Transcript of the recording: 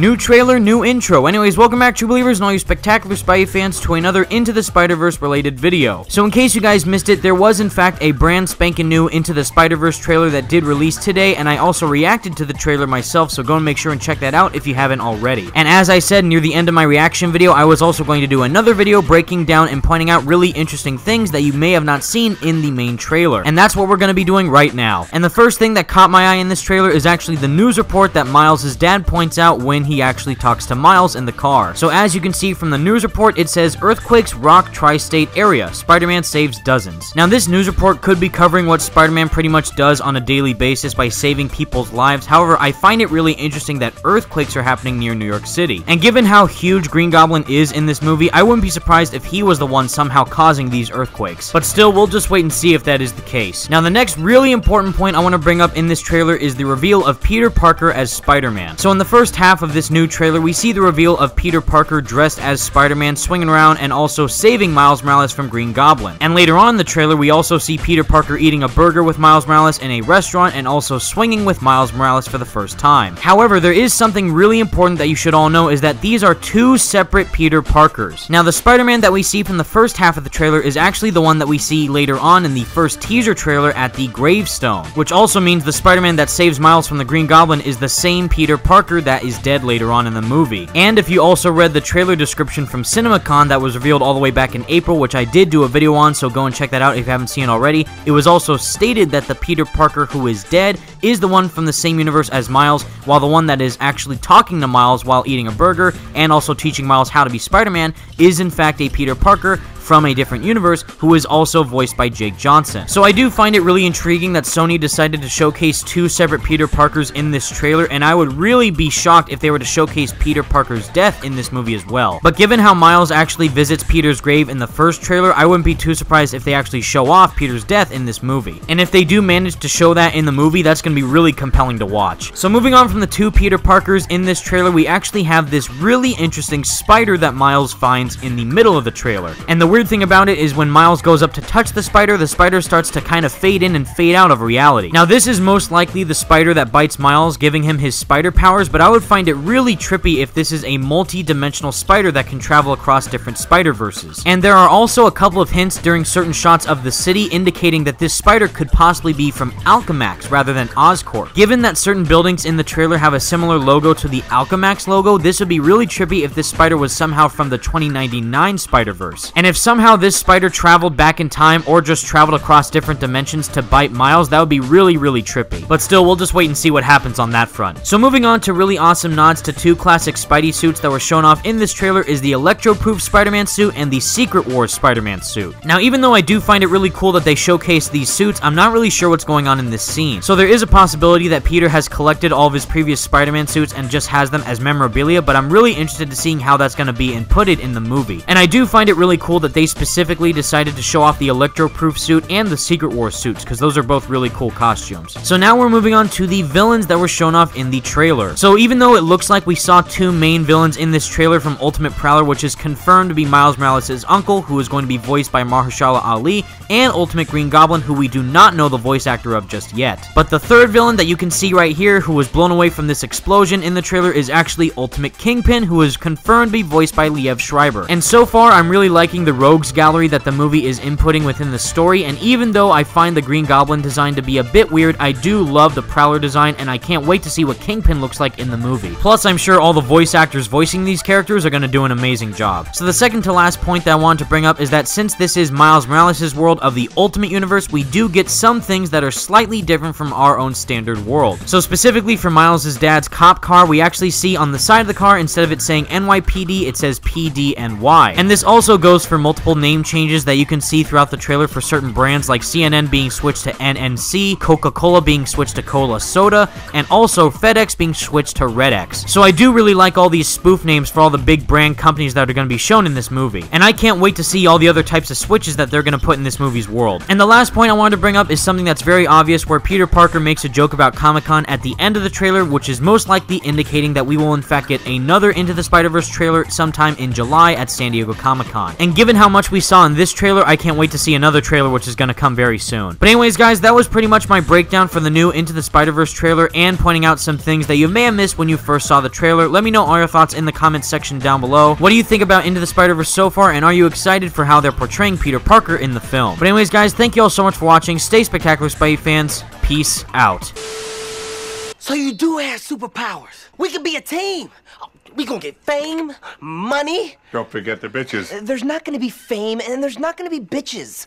New trailer, new intro. Anyways, welcome back, true believers and all you spectacular Spidey fans, to another Into the Spider-Verse related video. So in case you guys missed it, there was in fact a brand spanking new Into the Spider-Verse trailer that did release today, and I also reacted to the trailer myself, so go and make sure and check that out if you haven't already. And as I said near the end of my reaction video, I was also going to do another video breaking down and pointing out really interesting things that you may have not seen in the main trailer. And that's what we're going to be doing right now. And the first thing that caught my eye in this trailer is actually the news report that Miles' dad points out when he actually talks to Miles in the car. So as you can see from the news report, it says earthquakes rock tri-state area. Spider-Man saves dozens. Now this news report could be covering what Spider-Man pretty much does on a daily basis by saving people's lives. However, I find it really interesting that earthquakes are happening near New York City. And given how huge Green Goblin is in this movie, I wouldn't be surprised if he was the one somehow causing these earthquakes. But still, we'll just wait and see if that is the case. Now the next really important point I want to bring up in this trailer is the reveal of Peter Parker as Spider-Man. So in the first half of this new trailer, we see the reveal of Peter Parker dressed as Spider-Man swinging around and also saving Miles Morales from Green Goblin. And later on in the trailer, we also see Peter Parker eating a burger with Miles Morales in a restaurant and also swinging with Miles Morales for the first time. However, there is something really important that you should all know, is that these are two separate Peter Parkers. Now the Spider-Man that we see from the first half of the trailer is actually the one that we see later on in the first teaser trailer at the gravestone, which also means the Spider-Man that saves Miles from the Green Goblin is the same Peter Parker that is dead later on in the movie. And if you also read the trailer description from CinemaCon that was revealed all the way back in April, which I did do a video on, so go and check that out if you haven't seen it already, it was also stated that the Peter Parker who is dead is the one from the same universe as Miles, while the one that is actually talking to Miles while eating a burger and also teaching Miles how to be Spider-Man is in fact a Peter Parker from a different universe who is also voiced by Jake Johnson. So I do find it really intriguing that Sony decided to showcase two separate Peter Parkers in this trailer, and I would really be shocked if they were to showcase Peter Parker's death in this movie as well. But given how Miles actually visits Peter's grave in the first trailer, I wouldn't be too surprised if they actually show off Peter's death in this movie. And if they do manage to show that in the movie, that's going to be really compelling to watch. So moving on from the two Peter Parkers in this trailer, we actually have this really interesting spider that Miles finds in the middle of the trailer. And the weird thing about it is when Miles goes up to touch the spider starts to kind of fade in and fade out of reality. Now this is most likely the spider that bites Miles, giving him his spider powers, but I would find it really trippy if this is a multi-dimensional spider that can travel across different Spider-Verses. And there are also a couple of hints during certain shots of the city indicating that this spider could possibly be from Alchemax rather than Oscorp. Given that certain buildings in the trailer have a similar logo to the Alchemax logo, this would be really trippy if this spider was somehow from the 2099 Spider-Verse. And if somehow this spider traveled back in time or just traveled across different dimensions to bite Miles, that would be really, really trippy. But still, we'll just wait and see what happens on that front. So moving on to really awesome nods to two classic Spidey suits that were shown off in this trailer is the Electro-Proof Spider-Man suit and the Secret Wars Spider-Man suit. Now, even though I do find it really cool that they showcase these suits, I'm not really sure what's going on in this scene. So there is a possibility that Peter has collected all of his previous Spider-Man suits and just has them as memorabilia, but I'm really interested in seeing how that's going to be inputted in the movie. And I do find it really cool that they specifically decided to show off the Electro-Proof suit and the Secret Wars suits, because those are both really cool costumes. So now we're moving on to the villains that were shown off in the trailer. So even though it looks like we saw two main villains in this trailer from Ultimate Prowler, which is confirmed to be Miles Morales' uncle, who is going to be voiced by Mahershala Ali, and Ultimate Green Goblin, who we do not know the voice actor of just yet. But the third villain that you can see right here, who was blown away from this explosion in the trailer, is actually Ultimate Kingpin, who is confirmed to be voiced by Liev Schreiber. And so far, I'm really liking the rogues gallery that the movie is inputting within the story, and even though I find the Green Goblin design to be a bit weird, I do love the Prowler design, and I can't wait to see what Kingpin looks like in the movie. Plus, I'm sure all the voice actors voicing these characters are going to do an amazing job. So the second to last point that I wanted to bring up is that since this is Miles Morales' world of the Ultimate Universe, we do get some things that are slightly different from our own standard world. So specifically for Miles' dad's cop car, we actually see on the side of the car, instead of it saying NYPD, it says PDNY. And this also goes for multiple name changes that you can see throughout the trailer for certain brands, like CNN being switched to NNC, Coca-Cola being switched to Cola Soda, and also FedEx being switched to RedX. So I do really like all these spoof names for all the big brand companies that are going to be shown in this movie. And I can't wait to see all the other types of switches that they're going to put in this movie's world. And the last point I wanted to bring up is something that's very obvious, where Peter Parker makes a joke about Comic-Con at the end of the trailer, which is most likely indicating that we will in fact get another Into the Spider-Verse trailer sometime in July at San Diego Comic-Con. And given how how much we saw in this trailer, I can't wait to see another trailer, which is going to come very soon. But anyways, guys, that was pretty much my breakdown for the new Into the Spider-Verse trailer and pointing out some things that you may have missed when you first saw the trailer. Let me know all your thoughts in the comments section down below. What do you think about Into the Spider-Verse so far, and are you excited for how they're portraying Peter Parker in the film? But anyways, guys, thank you all so much for watching. Stay spectacular, Spidey fans. Peace out. So you do have superpowers. We could be a team. We gonna get fame, money. Don't forget the bitches. There's not gonna be fame, and there's not gonna be bitches.